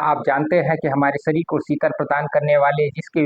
आप जानते हैं कि हमारे शरीर को शीतल प्रदान करने वाले जिसके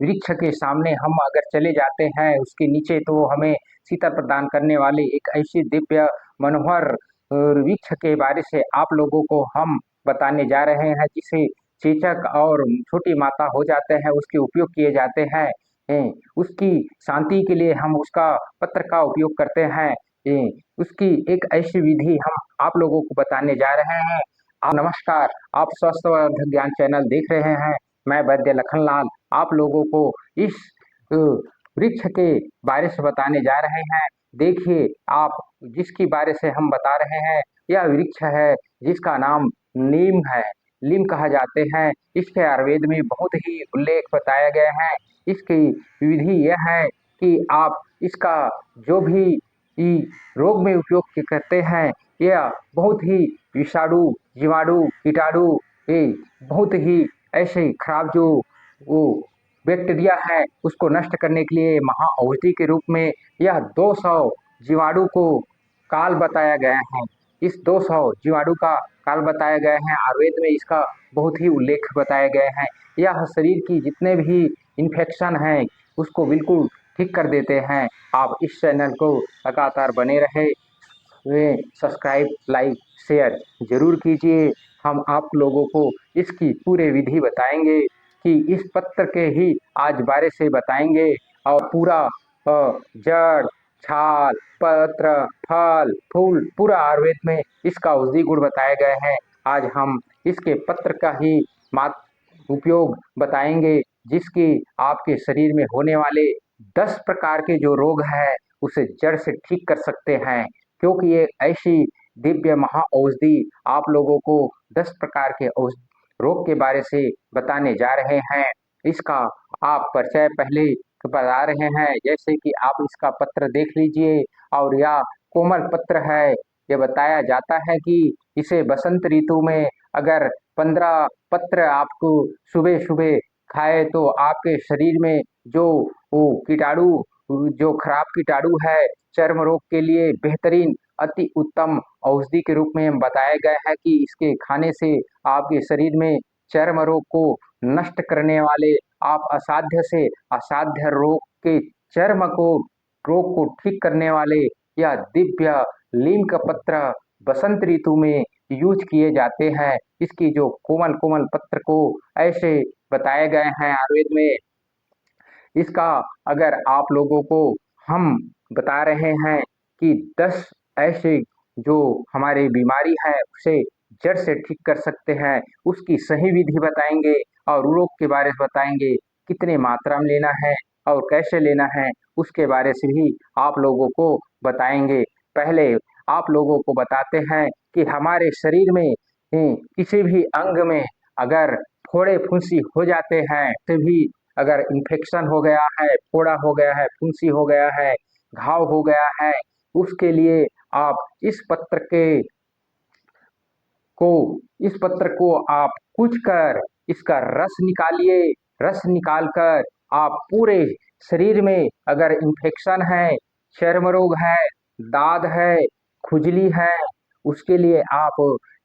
वृक्ष के सामने हम अगर चले जाते हैं उसके नीचे तो हमें शीतल प्रदान करने वाले एक ऐसी दिव्य मनोहर वृक्ष के बारे से आप लोगों को हम बताने जा रहे हैं जिसे चेचक और छोटी माता हो जाते हैं उसके उपयोग किए जाते हैं। उसकी शांति के लिए हम उसका पत्र का उपयोग करते हैं। उसकी एक ऐसी विधि हम आप लोगों को बताने जा रहे हैं। नमस्कार, आप स्वस्थ ज्ञान चैनल देख रहे हैं। मैं वैद्य लखनलाल आप लोगों को इस अ, वृक्ष के बारे से बताने जा रहे हैं। देखिए, आप जिसकी बारे से हम बता रहे हैं यह वृक्ष है जिसका नाम नीम है। नीम कहा जाते हैं। इसके आयुर्वेद में बहुत ही उल्लेख बताया गया है। इसकी विधि यह है कि आप इसका जो भी रोग में उपयोग करते हैं यह बहुत ही विषाणु जीवाणु कीटाणु ये बहुत ही ऐसे खराब जो वो बैक्टीरिया है उसको नष्ट करने के लिए महा औषधि के रूप में यह 200 जीवाणु को काल बताया गया है। इस 200 जीवाणु का काल बताया गया है। आयुर्वेद में इसका बहुत ही उल्लेख बताया गया है। यह शरीर की जितने भी इन्फेक्शन हैं उसको बिल्कुल ठीक कर देते हैं। आप इस चैनल को लगातार बने रहे वे सब्सक्राइब लाइक शेयर जरूर कीजिए। हम आप लोगों को इसकी पूरे विधि बताएंगे कि इस पत्र के ही आज बारे से बताएंगे और पूरा जड़ छाल पत्र फल फूल पूरा आयुर्वेद में इसका औषधि गुण बताए गए हैं। आज हम इसके पत्र का ही मात उपयोग बताएंगे जिसकी आपके शरीर में होने वाले 10 प्रकार के जो रोग हैं उसे जड़ से ठीक कर सकते हैं। क्योंकि ये ऐसी दिव्य महा औषधि आप लोगों को 10 प्रकार के रोग के बारे से बताने जा रहे हैं। इसका आप परिचय पहले बता रहे हैं जैसे कि आप इसका पत्र देख लीजिए और यह कोमल पत्र है। ये बताया जाता है कि इसे बसंत ऋतु में अगर 15 पत्र आपको सुबह सुबह खाए तो आपके शरीर में जो वो कीटाणु जो खराब कीटाणु है चर्म रोग के लिए बेहतरीन अति उत्तम औषधि के रूप में बताया गया है कि इसके खाने से आपके शरीर में चर्म रोग को नष्ट करने वाले आप असाध्य से असाध्य रोग के चर्म को रोग को ठीक करने वाले यह दिव्य नीम का पत्र बसंत ऋतु में यूज किए जाते हैं। इसकी जो कोमल कोमल पत्र को ऐसे बताए गए हैं आयुर्वेद में। इसका अगर आप लोगों को हम बता रहे हैं कि 10 ऐसे जो हमारी बीमारी है उसे जड़ से ठीक कर सकते हैं उसकी सही विधि बताएंगे और रोग के बारे में बताएंगे कितने मात्रा में लेना है और कैसे लेना है उसके बारे से भी आप लोगों को बताएंगे। पहले आप लोगों को बताते हैं कि हमारे शरीर में किसी भी अंग में अगर फोड़े फुंसी हो जाते हैं तभी अगर इन्फेक्शन हो गया है फोड़ा हो गया है फुंसी हो गया है घाव हो गया है उसके लिए आप को इस पत्र को आप कुच कर इसका रस निकालिए। रस निकाल कर आप पूरे शरीर में अगर इन्फेक्शन है चर्म रोग है दाद है खुजली है उसके लिए आप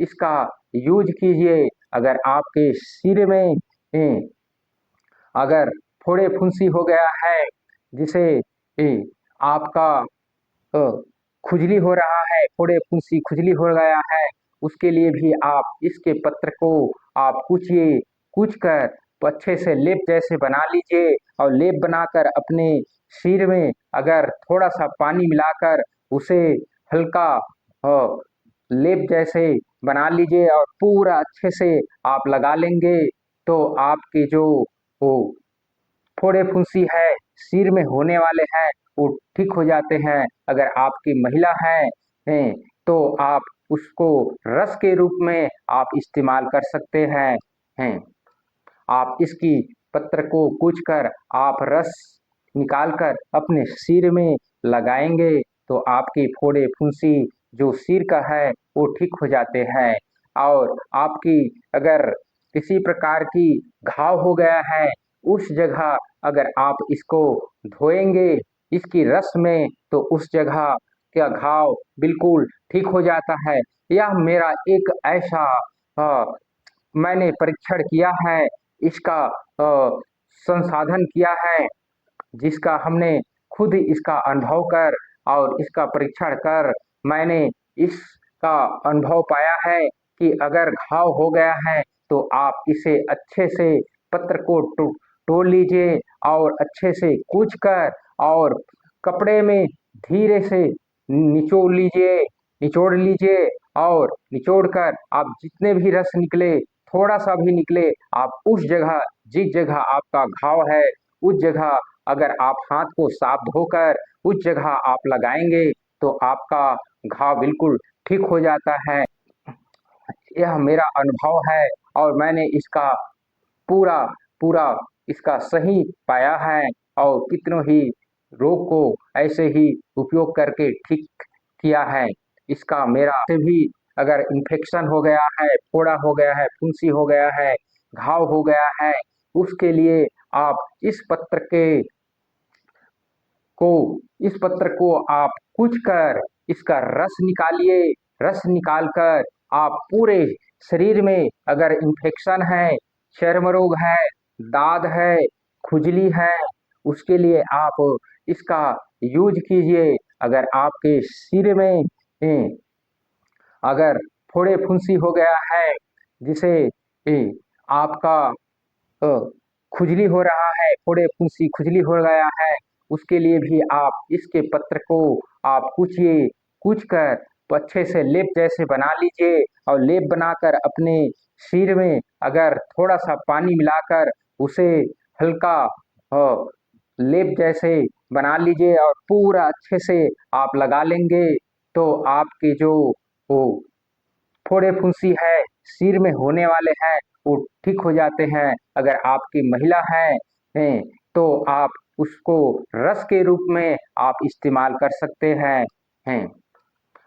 इसका यूज कीजिए। अगर आपके सिर में अगर फोड़े फुंसी हो गया है जिसे आपका अ, खुजली हो रहा है फोड़े फुंसी खुजली हो गया है उसके लिए भी आप इसके पत्र को आप कुचिए कुच कर अच्छे से लेप जैसे बना लीजिए और लेप बनाकर अपने सिर में अगर थोड़ा सा पानी मिलाकर उसे हल्का अ, लेप जैसे बना लीजिए और पूरा अच्छे से आप लगा लेंगे तो आपके जो वो फोड़े फुंसी है सिर में होने वाले हैं वो ठीक हो जाते हैं। अगर आपकी महिला है तो आप उसको रस के रूप में आप इस्तेमाल कर सकते हैं। आप इसकी पत्र को कूच कर आप रस निकाल कर अपने सिर में लगाएंगे तो आपकी फोड़े फुंसी जो सिर का है वो ठीक हो जाते हैं। और आपकी अगर किसी प्रकार की घाव हो गया है उस जगह अगर आप इसको धोएंगे इसकी रस में तो उस जगह का घाव बिल्कुल ठीक हो जाता है। यह मेरा एक ऐसा मैंने परीक्षण किया है, इसका संसाधन किया है, जिसका हमने खुद इसका अनुभव कर और इसका परीक्षण कर मैंने इसका अनुभव पाया है कि अगर घाव हो गया है तो आप इसे अच्छे से पत्र को तोड़ लीजिए और अच्छे से कूच कर और कपड़े में धीरे से निचोड़ लीजिए और निचोड़ कर आप जितने भी रस निकले, थोड़ा सा भी निकले, आप उस जगह जिस जगह आपका घाव है उस जगह अगर आप हाथ को साफ धोकर उस जगह आप लगाएंगे तो आपका घाव बिल्कुल ठीक हो जाता है। यह मेरा अनुभव है और मैंने इसका पूरा पूरा इसका सही पाया है और कितनों ही रोग को ऐसे ही उपयोग करके ठीक किया है। इसका मेरा से भी अगर इन्फेक्शन हो गया है, फोड़ा हो गया है, फुंसी हो गया है, घाव हो गया है, उसके लिए आप को इस पत्र को आप कूच कर इसका रस निकालिए। रस निकाल कर आप पूरे शरीर में अगर इन्फेक्शन है, चर्म रोग है, दाद है, खुजली है, उसके लिए आप इसका यूज कीजिए। अगर आपके सिर में अगर फोड़े फुंसी हो गया है, जिसे आपका अ, खुजली हो रहा है, फोड़े फुंसी खुजली हो गया है, उसके लिए भी आप इसके पत्र को आप कूचिए, कूच कर अच्छे से लेप जैसे बना लीजिए और लेप बनाकर अपने सिर में अगर थोड़ा सा पानी मिलाकर उसे हल्का लेप जैसे बना लीजिए और पूरा अच्छे से आप लगा लेंगे तो आपके जो वो फोड़े फुंसी है सिर में होने वाले हैं वो ठीक हो जाते हैं। अगर आपकी महिला है तो आप उसको रस के रूप में आप इस्तेमाल कर सकते हैं।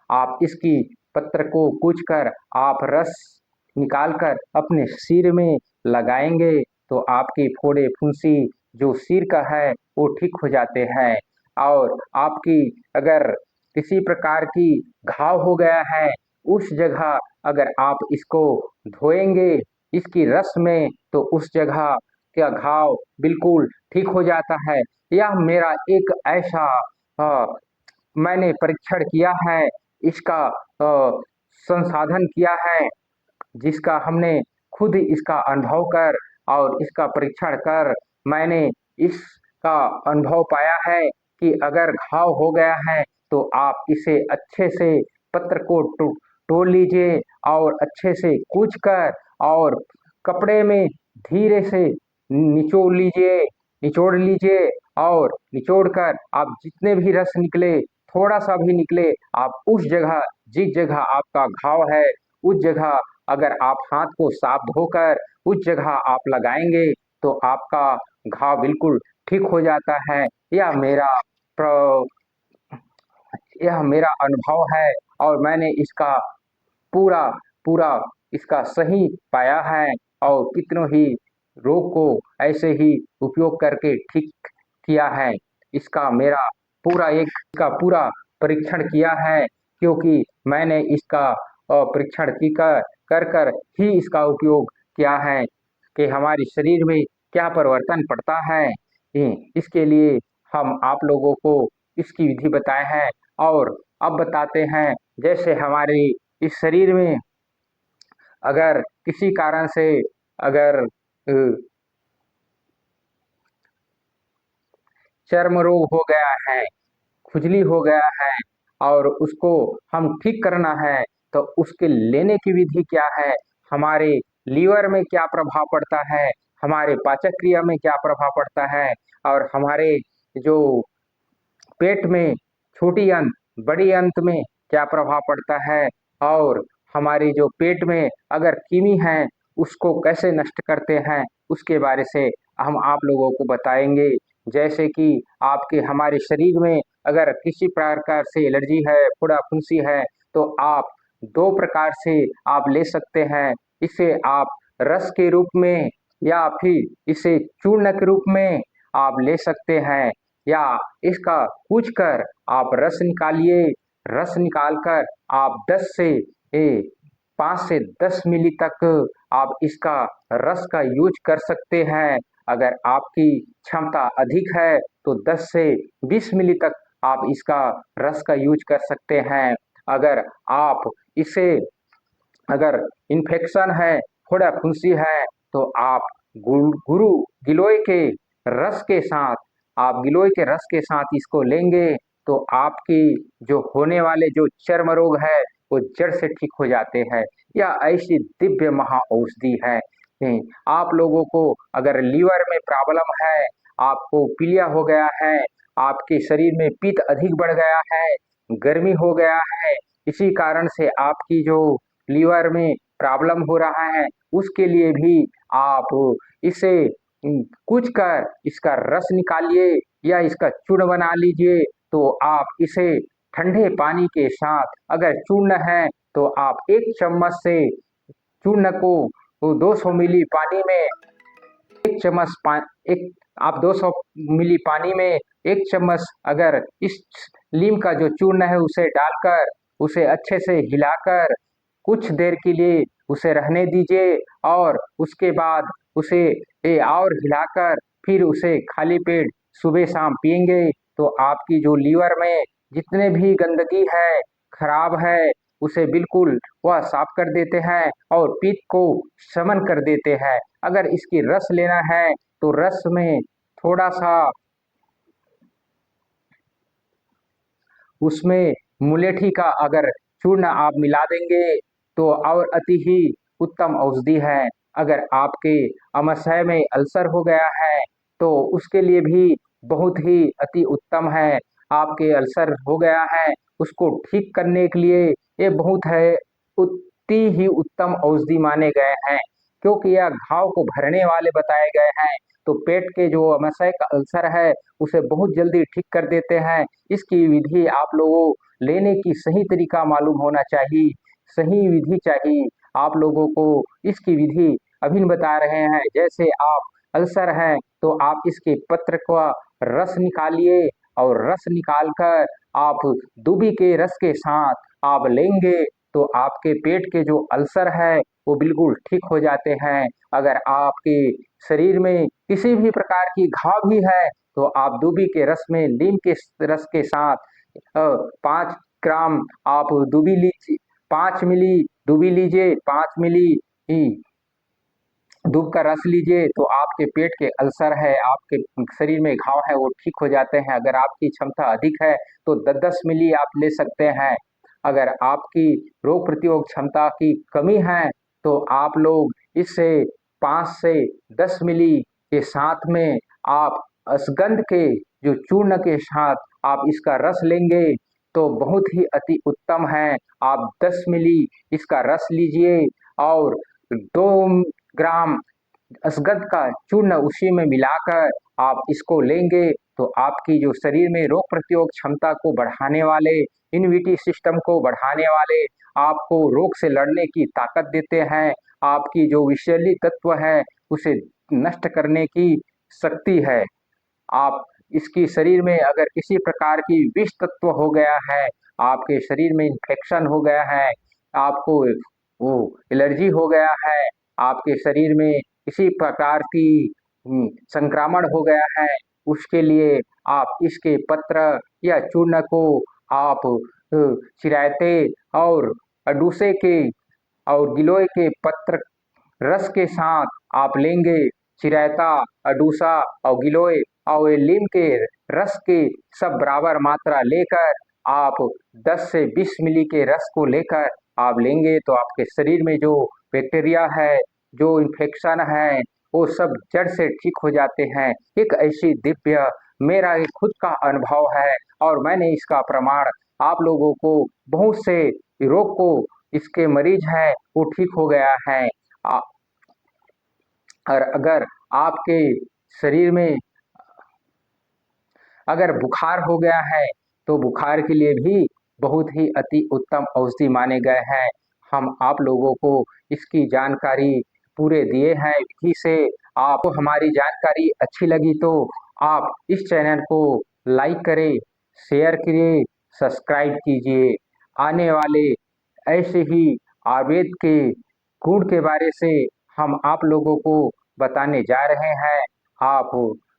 आप इसकी पत्र को कूच कर आप रस निकाल कर अपने सिर में लगाएंगे तो आपकी फोड़े फुंसी जो सिर का है वो ठीक हो जाते हैं। और आपकी अगर किसी प्रकार की घाव हो गया है उस जगह अगर आप इसको धोएंगे इसकी रस में तो उस जगह का घाव बिल्कुल ठीक हो जाता है। यह मेरा एक ऐसा मैंने परीक्षण किया है, इसका संसाधन किया है, जिसका हमने खुद इसका अनुभव कर और इसका परीक्षण कर मैंने इसका अनुभव पाया है कि अगर घाव हो गया है तो आप इसे अच्छे से पत्र को तोड़ लीजिए और अच्छे से कूच कर और कपड़े में धीरे से निचोड़ लीजिए और निचोड़ कर आप जितने भी रस निकले, थोड़ा सा भी निकले, आप उस जगह जिस जगह आपका घाव है उस जगह अगर आप हाथ को साफ धोकर उस जगह आप लगाएंगे तो आपका घाव बिल्कुल ठीक हो जाता है। यह मेरा अनुभव है और मैंने इसका पूरा पूरा इसका सही पाया है और कितनों ही रोग को ऐसे ही उपयोग करके ठीक किया है। इसका मेरा पूरा परीक्षण किया है क्योंकि मैंने इसका परीक्षण की कर ही इसका उपयोग किया है कि हमारे शरीर में क्या परिवर्तन पड़ता है। इसके लिए हम आप लोगों को इसकी विधि बताए हैं और अब बताते हैं जैसे हमारे इस शरीर में अगर किसी कारण से अगर चर्म रोग हो गया है, खुजली हो गया है और उसको हम ठीक करना है तो उसके लेने की विधि क्या है, हमारे लीवर में क्या प्रभाव पड़ता है, हमारे पाचक क्रिया में क्या प्रभाव पड़ता है और हमारे जो पेट में छोटी अंत बड़ी अंत में क्या प्रभाव पड़ता है और हमारी जो पेट में अगर कृमि है उसको कैसे नष्ट करते हैं उसके बारे से हम आप लोगों को बताएंगे। जैसे कि आपके हमारे शरीर में अगर किसी प्रकार से एलर्जी है, फोड़ा फुंसी है तो आप दो प्रकार से आप ले सकते हैं। इसे आप रस के रूप में या फिर इसे चूर्ण के रूप में आप ले सकते हैं या इसका कूच कर आप रस निकालिए। रस निकाल कर आप 10 से 5 से 10 मिली तक आप इसका रस का यूज कर सकते हैं। अगर आपकी क्षमता अधिक है तो 10 से 20 मिली तक आप इसका रस का यूज कर सकते हैं। अगर आप इसे अगर इन्फेक्शन है, फोड़ा फुंसी है, तो आप गुरु गिलोय के रस के साथ आप गिलोय के रस के साथ इसको लेंगे तो आपकी जो होने वाले जो चर्म रोग है वो जड़ से ठीक हो जाते हैं। यह ऐसी दिव्य महा औषधि है। आप लोगों को अगर लीवर में प्रॉब्लम है, आपको पीलिया हो गया है, आपके शरीर में पित्त अधिक बढ़ गया है, गर्मी हो गया है, इसी कारण से आपकी जो लीवर में प्रॉब्लम हो रहा है, उसके लिए भी आप इसे कूच कर इसका रस निकालिए या इसका चूर्ण बना लीजिए। तो आप इसे ठंडे पानी के साथ, अगर चूर्ण है तो आप 1 चम्मच से चूर्ण को 200 मिली पानी में 1 चम्मच एक आप 200 मिली पानी में 1 चम्मच अगर इस नीम का जो चूर्ण है उसे डालकर उसे अच्छे से हिलाकर कुछ देर के लिए उसे रहने दीजिए और उसके बाद उसे और हिलाकर फिर उसे खाली पेट सुबह शाम पिएंगे तो आपकी जो लीवर में जितने भी गंदगी है, खराब है, उसे बिल्कुल वह साफ कर देते हैं और पित्त को शमन कर देते हैं। अगर इसकी रस लेना है तो रस में थोड़ा सा उसमें मुलेठी का अगर चूर्ण आप मिला देंगे तो और अति ही उत्तम औषधि है। अगर आपके आमाशय में अल्सर हो गया है तो उसके लिए भी बहुत ही अति उत्तम है। आपके अल्सर हो गया है उसको ठीक करने के लिए ये बहुत है अति ही उत्तम औषधि माने गए हैं, क्योंकि यह घाव को भरने वाले बताए गए हैं। तो पेट के जो आमाशय का अल्सर है उसे बहुत जल्दी ठीक कर देते हैं। इसकी विधि आप लोगों लेने की सही तरीका मालूम होना चाहिए, सही विधि चाहिए। आप लोगों को इसकी विधि अभी बता रहे हैं। जैसे आप अल्सर है तो आप इसके पत्र का रस निकालिए और रस निकाल कर आप दूबी के रस के साथ आप लेंगे तो आपके पेट के जो अल्सर है वो बिल्कुल ठीक हो जाते हैं। अगर आपके शरीर में किसी भी प्रकार की घाव भी है तो आप दूबी के रस में नीम के रस के साथ 5 ग्राम आप दूबी लीजिए, 5 मिली दूबी लीजिए, 5 मिली दूब का रस लीजिए तो आपके पेट के अल्सर है, आपके शरीर में घाव है वो ठीक हो जाते हैं। अगर आपकी क्षमता अधिक है तो 10-10 मिली आप ले सकते हैं। अगर आपकी रोग प्रतिरोधक क्षमता की कमी है तो आप लोग इससे 5 से 10 मिली के साथ में आप अश्वगंध के जो चूर्ण के साथ आप इसका रस लेंगे तो बहुत ही अति उत्तम है। आप 10 मिली इसका रस लीजिए और 2 ग्राम असगंध का चूर्ण उसी में मिलाकर आप इसको लेंगे तो आपकी जो शरीर में रोग प्रतिरोधक क्षमता को बढ़ाने वाले, इम्यूनिटी सिस्टम को बढ़ाने वाले, आपको रोग से लड़ने की ताकत देते हैं, आपकी जो विषैली तत्व है उसे नष्ट करने की शक्ति है। आप इसकी शरीर में अगर किसी प्रकार की विष तत्व हो गया है, आपके शरीर में इन्फेक्शन हो गया है, आपको वो एलर्जी हो गया है, आपके शरीर में किसी प्रकार की संक्रमण हो गया है, उसके लिए आप इसके पत्र या चूर्ण को आप चिरायते और अडूसे के और गिलोय के पत्र रस के साथ आप लेंगे। चिरायता, अडूसा और गिलोय और ये नीम के रस के सब बराबर मात्रा लेकर आप 10 से 20 मिली के रस को लेकर आप लेंगे तो आपके शरीर में जो बैक्टीरिया है, जो इन्फेक्शन है, वो सब जड़ से ठीक हो जाते हैं। एक ऐसी दिव्य मेरा एक खुद का अनुभव है और मैंने इसका प्रमाण आप लोगों को बहुत से रोग को इसके मरीज हैं वो ठीक हो गया है। और अगर आपके शरीर में अगर बुखार हो गया है तो बुखार के लिए भी बहुत ही अति उत्तम औषधि माने गए हैं। हम आप लोगों को इसकी जानकारी पूरे दिए हैं विधि से। आपको हमारी जानकारी अच्छी लगी तो आप इस चैनल को लाइक करें, शेयर करिए, सब्सक्राइब कीजिए। आने वाले ऐसे ही आयुर्वेद के गुण के बारे से हम आप लोगों को बताने जा रहे हैं। आप